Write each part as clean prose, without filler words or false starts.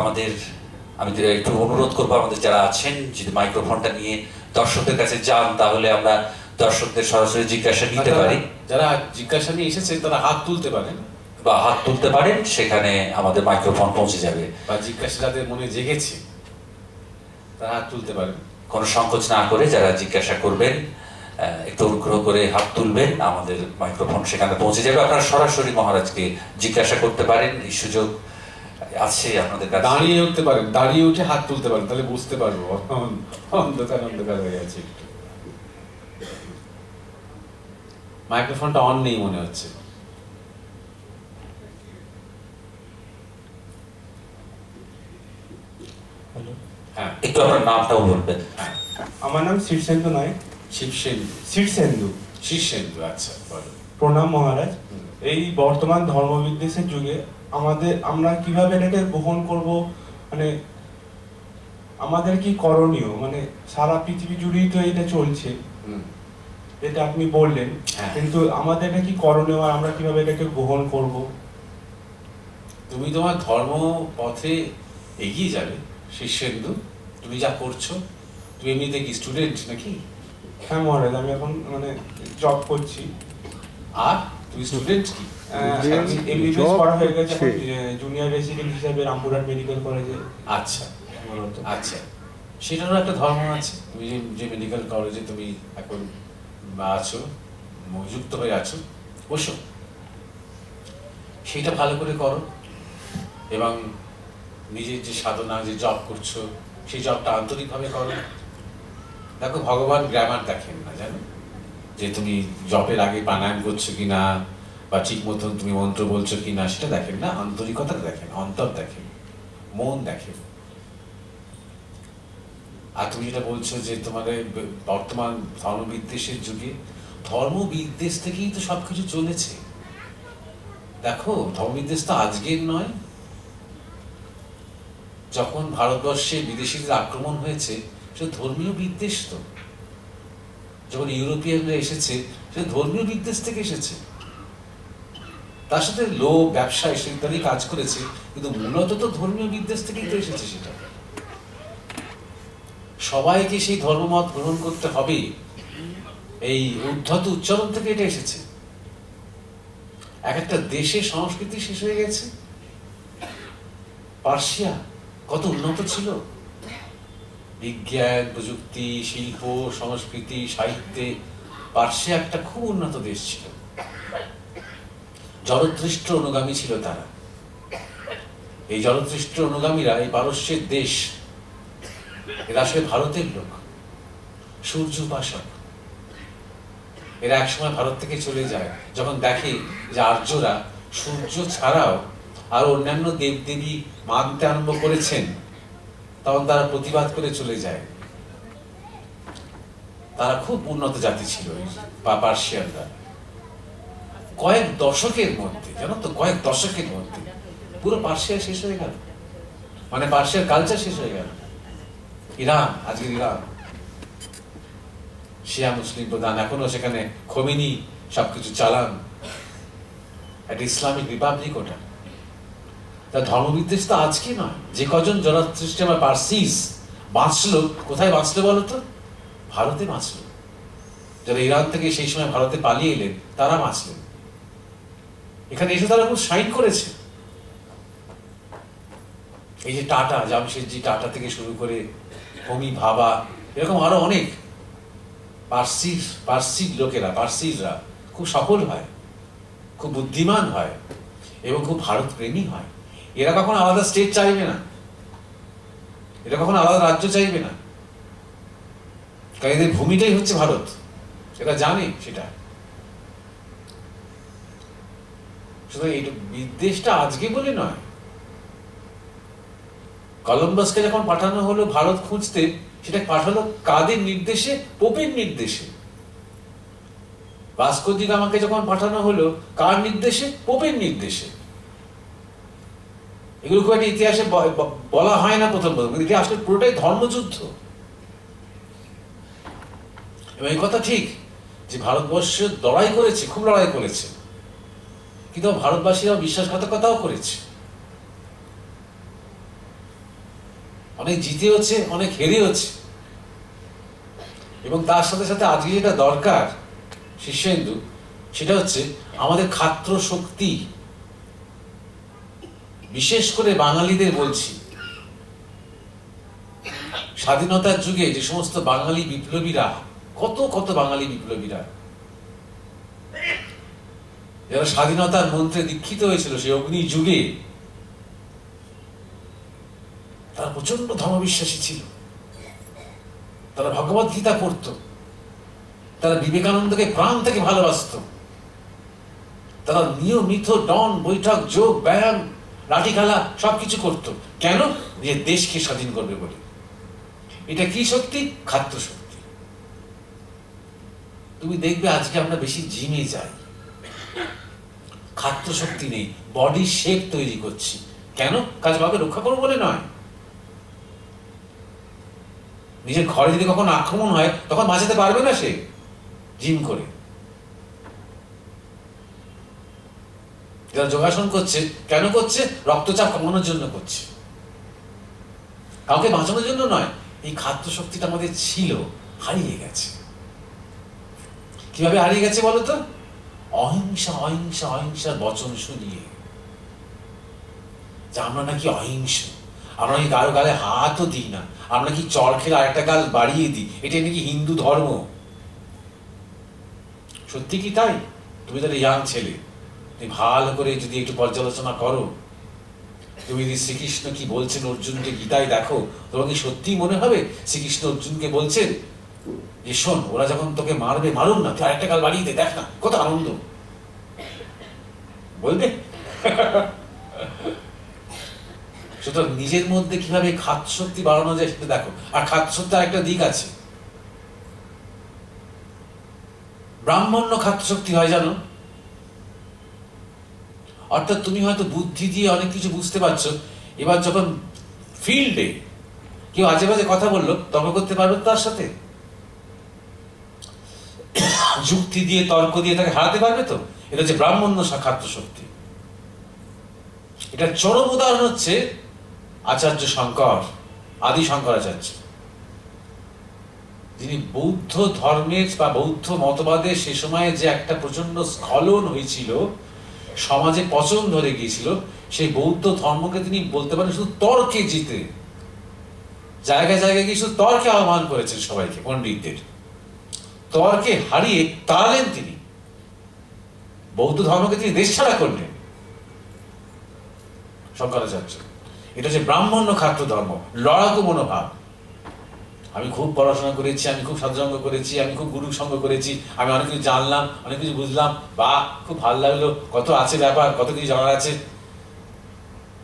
আমাদের আমি একটু অনুরোধ করবো আমাদের যারা আছেন যদি মাইক্রোফোনটা নিয়ে দর্শকদের কাছে যান তাহলে আমরা দর্শকদের সরাসরি জিজ্ঞাসা নিতে পারি। যারা জিজ্ঞাসা নিয়ে এসেছেন তারা হাত তুলতে পারেন বা হাত তুলতে পারেন, সেখানে আমাদের মাইক্রোফোন পৌঁছে যাবে। বা জিজ্ঞাসা যাদের মনে জেগেছে তারা হাত তুলতে পারেন, কোনো সংকোচ না করে যারা জিজ্ঞাসা করবেন একটু অনুগ্রহ করে হাত তুলবেন, আমাদের মাইক্রোফোন সেখানে পৌঁছে যাবে। আপনারা সরাসরি মহারাজকে জিজ্ঞাসা করতে পারেন, এই সুযোগ আছে আপনাদের কাছে। দাঁড়িয়ে উঠতে পারেন, দাঁড়িয়ে উঠে হাত তুলতে পারেন, তাহলে বুঝতে পারবো অন্ধকার অন্ধকার হয়ে আছে। মাইক্রোফোনটা অন নেই মনে হচ্ছে। হ্যাঁ, একটু আপনার নামটাও বলবেন। আমার নাম শীর্ষেন্দু নয়। শিবসেন্দু? শীর্ষেন্দু। শীর্ষেন্দু, আচ্ছা। প্রণাম মহারাজ। এই বর্তমান ধর্মবিদ্বেষের যুগে আমরা কিভাবে এটাকে গ্রহণ করব, মানে আমাদের কি করণীয়? মানে সারা পৃথিবী জুড়েই তো এটা চলছে, এটা আপনি বললেন, কিন্তু আমাদের এটা কি করণীয় আর আমরা কিভাবে এটাকে গ্রহণ করব? তুমি তোমার ধর্ম পথে এগিয়ে যাবে শীর্ষেন্দু। তুমি যা করছো, তুমি এমনিতে কি স্টুডেন্ট নাকি? হ্যাঁ মহারাজ, আমি এখন মানে জব করছি। আর তুমি স্টুডেন্ট কি? এমবিবিএস করা হয়ে গেছে, জুনিয়র রেসিডেন্ট হিসেবে রামপুরহাট মেডিকেল কলেজে। আচ্ছা আচ্ছা, সেটারও একটা ধর্ম আছে। তুমি যে মেডিকেল কলেজে তুমি এখন আছো, যুক্ত হয়ে আছো, বসো, সেটা ভালো করে করো এবং নিজের যে সাধনা, যে জব করছো, সেই জবটা আন্তরিকভাবে করো। দেখো, ভগবান গ্রামার দেখেন না, জানো, যে তুমি জবের আগে প্রাণায়াম করছো কিনা বা ঠিক মতন তুমি মন্ত্র বলছো কিনা, সেটা দেখেন না, আন্তরিকতা দেখেন, অন্তর দেখেন, মন দেখেন। আর তুমি যেটা বলছো যে তোমাদের বর্তমান ধর্মবিদ্বেষের যুগে, ধর্মবিদ্বেষ থেকেই তো সবকিছু চলেছে। দেখো, ধর্মবিদ্বেষ তো আজকের নয়। যখন ভারতবর্ষে বিদেশিদের আক্রমণ হয়েছে, সেটা ধর্মীয় বিদ্বেষ তো। যখন ইউরোপিয়ানরা এসেছে, সেটা ধর্মীয় বিদ্বেষ থেকে এসেছে। তার সাথে লোভ, ব্যবসা ইত্যাদি কাজ করেছে, কিন্তু মূলত তো ধর্মীয় বিদ্বেষ থেকেই তো এসেছে। সেটা সবাইকে সেই ধর্মমত গ্রহণ করতে হবে, এই উদ্ধত উচ্চারণ থেকে এটা এসেছে। এক একটা দেশের সংস্কৃতি শেষ হয়ে গেছে। পার্সিয়া কত উন্নত ছিল, বিজ্ঞান, প্রযুক্তি, শিল্প, সংস্কৃতি, সাহিত্যে পার্সিয়া একটা খুব উন্নত দেশ ছিল। জরদৃষ্ট অনুগামী ছিল তারা। এই জরদৃষ্ট অনুগামীরা, এই পারস্যের দেশ, এরা আসলে ভারতের লোক, সূর্য উপাসক। এরা একসময় ভারত থেকে চলে যায়, যখন দেখে যে আর্যরা সূর্য ছাড়াও আর অন্যান্য দেবদেবী মানতে আরম্ভ করেছেন, তখন তারা প্রতিবাদ করে চলে যায়। তারা খুব উন্নত জাতি ছিল পার্সিয়ানরা। কয়েক দশকের মধ্যে, জানো তো, কয়েক দশকের মধ্যে পুরো পার্সিয়া শেষ হয়ে গেল, মানে পার্সিয়ার কালচার শেষ হয়ে গেল। ইরান, আজকের ইরান শিয়া মুসলিম প্রধান, এখনো সেখানে খোমেনি সবকিছু চালান, একটা ইসলামিক রিপাবলিক ওটা। তা ধর্মবিদ্বেষ তো আজকে নয়। যে কজন জরাথ্রিস্ট বা পার্সিস বাঁচলো, কোথায় বাঁচলো বলতো? ভারতে বাঁচলো। যারা ইরান থেকে সেই সময় ভারতে পালিয়ে এলেন, তারা বাঁচলেন। এখানে এসে তারা খুব শাইন করেছে। এই যে টাটা, জামশেদজি টাটা থেকে শুরু করে হোমি ভাবা, এরকম আরো অনেক পার্সি লোকেরা, পার্সিরা খুব সফল হয়, খুব বুদ্ধিমান হয় এবং খুব ভারত প্রেমী হয়। এরা কখনো আলাদা স্টেট চাইবে না, এরা কখনো আলাদা রাজ্য চাইবে না, কারণ এদের ভূমিটাই হচ্ছে ভারত। এরা জানে সেটা। সুতরাং এই বিদ্বেষটা আজকে বলে নয়। কলম্বাসকে যখন পাঠানো হলো ভারত খুঁজতে, সেটা পাঠালো কাদের নির্দেশে? পোপের নির্দেশে। ভাস্কো দি গামাকে যখন পাঠানো হলো, কার নির্দেশে? পোপের নির্দেশে। এগুলো খুব একটা ইতিহাসে বলা হয় না প্রথম প্রথম, কিন্তু আসলে পুরোটাই ধর্মযুদ্ধ। এবং এই কথা ঠিক যে ভারতবর্ষ লড়াই করেছে, খুব লড়াই করেছে, কিন্তু ভারতবাসীরাও বিশ্বাসঘাতকতাও করেছে। অনেক জিতে হচ্ছে, অনেক হেরে হচ্ছে। এবং তার সাথে সাথে আজকে যেটা দরকার শীর্ষেন্দু, সেটা হচ্ছে আমাদের খাত্র শক্তি, বিশেষ করে বাঙালিদের বলছি। স্বাধীনতার যুগে যে সমস্ত বাঙালি বিপ্লবীরা, কত কত বাঙালি বিপ্লবীরা যারা স্বাধীনতার মন্ত্রে দীক্ষিত হয়েছিল সেই অগ্নি যুগে, তারা প্রচন্ড ধর্মবিশ্বাসী ছিল, তারা ভগবত গীতা পড়ত, তারা বিবেকানন্দকে প্রাণ থেকে ভালোবাসত, তারা নিয়মিত ডন বৈঠক, যোগ, ব্যায়াম, লাঠি খেলা সবকিছু করত। কেন? যে দেশকে স্বাধীন করবে বলে। এটা কি শক্তি? খাদ্য শক্তি। তুমি দেখবে আজকে আমরা বেশি জিমে যাই, খাদ্য শক্তি নেই, বডি শেপ তৈরি করছি। কেন? কাজ কাউকে রক্ষা করবো বলে নয়। নিজের ঘরে যদি কখন আক্রমণ হয় তখন বাঁচাতে পারবে না সে জিম করে। যারা যোগাসন করছে, কেন করছে? রক্তচাপ কমানোর জন্য করছে, কাউকে বাঁচানোর জন্য নয়। এই খাদ্য শক্তিটা আমাদের ছিল, হারিয়ে গেছে। কিভাবে হারিয়ে গেছে বলতো? অহিংসা অহিংসা অহিংসার বচন শুনিয়ে, যে আমরা নাকি অহিংস, আমরা নাকি কারো গালে হাতও দিই না, আমরা কি চড় খেলে আরেকটা গাল বাড়িয়ে দিই, এটা নাকি হিন্দু ধর্ম। সত্যি কি তাই? তুমি তাহলে ইয়াং ছেলে, তুমি ভালো করে যদি একটু পর্যালোচনা করো, তুমি যদি শ্রীকৃষ্ণ কি বলছেন অর্জুনকে গীতায় দেখো, তোমার কি সত্যি মনে হবে শ্রীকৃষ্ণ অর্জুনকে বলছেন যে শোন, ওরা যখন তোকে মারবে মারুন না, তুই আরেকটা গাল বাড়িয়ে দে, দেখ না কত আনন্দ। বলবে? সুতরাং নিজের মধ্যে কিভাবে খাদ্য শক্তি বাড়ানো যায় সেটা দেখো। আর খাদ্য শক্তি আরেকটা দিক আছে, ব্রাহ্মণ্য খাদ্য শক্তি হয় জানো। অর্থাৎ তুমি হয়তো বুদ্ধি দিয়ে অনেক কিছু বুঝতে পারছো, এবার যখন ফিল্ডে কেউ আজে বাজে কথা বললো, তর্ক করতে পারবে তার সাথে, যুক্তি দিয়ে তর্ক দিয়ে তাকে হারাতে পারবে তো। এটা হচ্ছে ব্রাহ্মণ্য খাদ্য শক্তি। এটার চরম উদাহরণ হচ্ছে আচার্য শঙ্কর, আদি শঙ্করাচার্য, যিনি বৌদ্ধ ধর্মের বা বৌদ্ধ মতবাদের সে সময়ে যে একটা প্রচন্ড স্খলন হয়েছিল, সমাজে পচন ধরে গিয়েছিল, সেই বৌদ্ধ ধর্মকে তিনি বলতে পারেন শুধু তর্কে জিতে, জায়গায় জায়গায় গিয়ে শুধু তর্কে আহ্বান করেছেন সবাইকে, পণ্ডিতদের তর্কে হারিয়ে তাড়ালেন তিনি। বৌদ্ধ ধর্মকে তিনি দেশ ছাড়া করলেন শঙ্করাচার্য। এটা হচ্ছে ব্রাহ্মণ্য খাদ্য ধর্ম, লড়াকু মনোভাব। আমি খুব পড়াশোনা করেছি, আমি খুব সাধুসঙ্গ করেছি, আমি খুব গুরু সঙ্গ করেছি, আমি অনেক কিছু জানলাম, অনেক কিছু বুঝলাম, বা খুব ভালো লাগলো, কত আছে ব্যাপার, কত কিছু জানার আছে।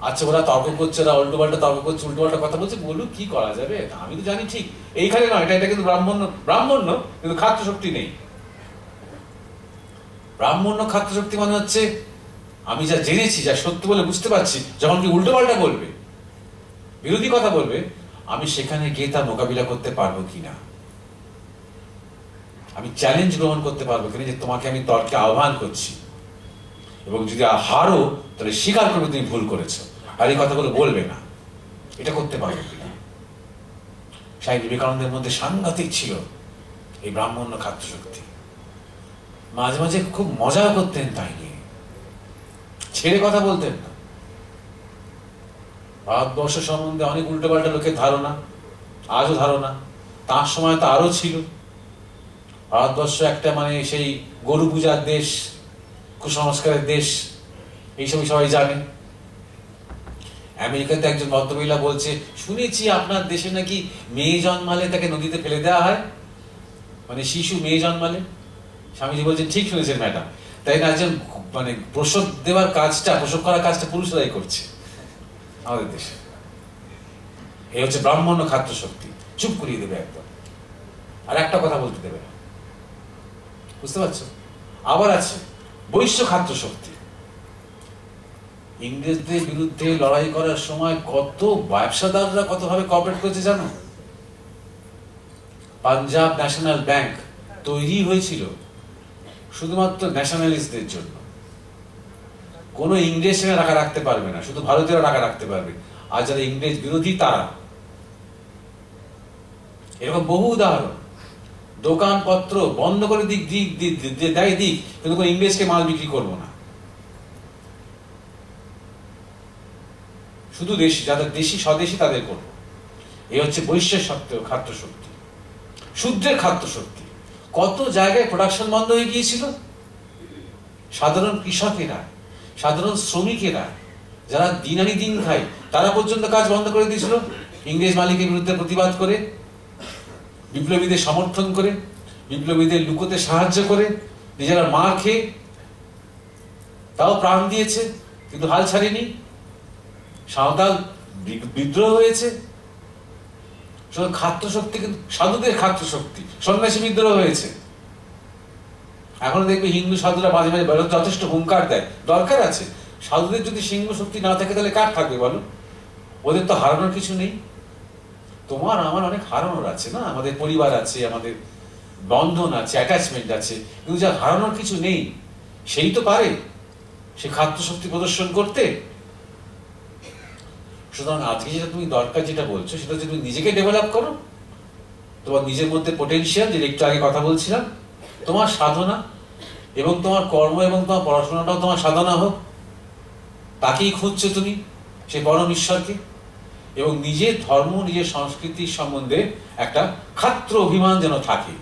আচ্ছা, ওরা তর্ক করছে, ওরা উল্টো পাল্টা তর্ক করছে, উল্টো পাল্টা কথা বলছে, বলুক কি করা যাবে, আমি তো জানি ঠিক। এইখানে নয়, এটা কিন্তু ব্রাহ্মণ্য, ব্রাহ্মণ্য কিন্তু খাদ্য শক্তি নেই। ব্রাহ্মণ্য খাদ্য শক্তি মানে হচ্ছে আমি যা জেনেছি, যা সত্য বলে বুঝতে পারছি, যখন কি উল্টো পাল্টা বলবে, বিরোধী কথা বলবে, আমি সেখানে গিয়ে তার মোকাবিলা করতে পারবো কিনা, আমি চ্যালেঞ্জ গ্রহণ করতে পারবো কিনা, যে তোমাকে আমি তর্কে আহ্বান করছি, এবং যদি হারো তাহলে স্বীকার করবে তুমি ভুল করেছো, আর এই কথাগুলো বলবে না, এটা করতে পারবো কিনা। স্বামী বিবেকানন্দের মধ্যে সাংঘাতিক ছিল এই ব্রাহ্মণ্য খাদ্য শক্তি। মাঝে মাঝে খুব মজা করতেন তাই নিয়ে, ছেড়ে কথা বলতেন না। ভারতবর্ষ সম্বন্ধে অনেক উল্টো পাল্টা লোকের ধারণা, আজও ধারণা, তার সময় তো আরো ছিল। ভারতবর্ষ একটা মানে সেই গরু পূজার দেশ, কুসংস্কারের দেশ, এইসব সবাই জানে। আমেরিকাতে একজন ভদ্রমহিলা বলছে, শুনেছি আপনার দেশে নাকি মেয়ে জন্মালে তাকে নদীতে ফেলে দেওয়া হয়, মানে শিশু মেয়ে জন্মালে। স্বামীজি বলছেন, ঠিক শুনেছেন ম্যাডাম, তাই না, একজন মানে প্রসব দেওয়ার কাজটা, প্রসব করার কাজটা পুরুষরাই করছে আমাদের দেশে। এই হচ্ছে ব্রাহ্মণ্য খাদ্য শক্তি, চুপ করিয়ে দেবে একদম, আর একটা কথা বলতে দেবে না, বুঝতে পারছো। আবার আছে বৈশ্য খাদ্য শক্তি। ইংরেজদের বিরুদ্ধে লড়াই করার সময় কত ব্যবসাদাররা কতভাবে কোঅপারেট করেছে জানো। পাঞ্জাব ন্যাশনাল ব্যাংক তৈরি হয়েছিল শুধুমাত্র ন্যাশনালিস্টদের জন্য। কোনো ইংরেজ সেখানে টাকা রাখতে পারবে না, শুধু ভারতীয়রা টাকা রাখতে পারবে, আর যারা ইংরেজ বিরোধী তারা এরকম বহু উদাহরণ। দোকানপত্র বন্ধ করে দিক দেয় দিক, কিন্তু কোনো ইংরেজকে মাল বিক্রি করবো না, শুধু দেশি, যাদের দেশি স্বদেশি তাদের করবো। এই হচ্ছে বৈশ্যের খাদ্য শক্তি, শূদ্রের খাদ্য শক্তি। কত জায়গায় প্রোডাকশন বন্ধ হয়ে গিয়েছিল। সাধারণ কৃষকেরা, সাধারণ শ্রমিকেরা, যারা দিন আনি দিন খায়, তারা পর্যন্ত কাজ বন্ধ করে দিয়েছিল ইংরেজ মালিকের বিরুদ্ধে প্রতিবাদ করে, বিপ্লবীদের সমর্থন করে, বিপ্লবীদের লুকোতে সাহায্য করে, নিজেরা মার খেয়ে তাও প্রাণ দিয়েছে, কিন্তু হাল ছাড়েনি। সাঁওতাল বিদ্রোহ হয়েছে। খাদ্য শক্তি কিন্তু সাধুদের খাদ্য শক্তি। সন্ন্যাসী বিদ্রোহ হয়েছে। এখন দেখবে হিন্দু সাধুরা মাঝে মাঝে যথেষ্ট হুঙ্কার দেয়, দরকার আছে। সাধুদের যদি সিংহ শক্তি না থাকে তাহলে কার থাকবে বলো? ওদের তো হারানোর কিছু নেই। তোমার আমার অনেক হারানোর আছে না, আমাদের পরিবার আছে, আমাদের বন্ধন আছে, অ্যাটাচমেন্ট আছে, কিন্তু যার হারানোর কিছু নেই সেই তো পারে সে খাদ্য শক্তি প্রদর্শন করতে। সুতরাং আজকে যেটা তুমি দরকার, যেটা বলছো, সেটা হচ্ছে তুমি নিজেকে ডেভেলপ করো, তোমার নিজের মধ্যে পোটেনশিয়াল, যেটা একটু আগে কথা বলছিলাম, তোমার সাধনা এবং তোমার কর্ম এবং তোমার পড়াশোনাটাও তোমার সাধনা হোক। তাকেই খুঁজছো তুমি, সেই পরম ঈশ্বরকে। এবং নিজের ধর্ম, নিজের সংস্কৃতির সম্বন্ধে একটা ক্ষাত্র অভিমান যেন থাকে।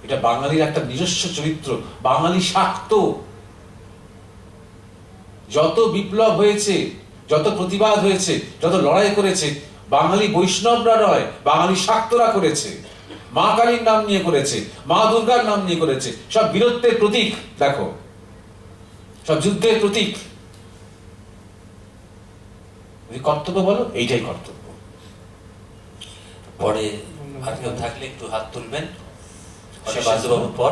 এটা বাঙালির একটা নিজস্ব চরিত্র, বাঙালি শাক্ত। যত বিপ্লব হয়েছে, যত প্রতিবাদ হয়েছে, যত লড়াই করেছে, বাঙালি বৈষ্ণবরা নয়, বাঙালি শাক্তরা করেছে। মা কালীর নাম নিয়ে করেছে, মা দুর্গার নাম নিয়ে করেছে। সব বীরত্বের প্রতীক, দেখো, সব যুদ্ধের প্রতীক। কর্তব্য বলো, এইটাই কর্তব্য। পরে আর কেউ থাকলে একটু হাত তুলবেন, বাবুর পর।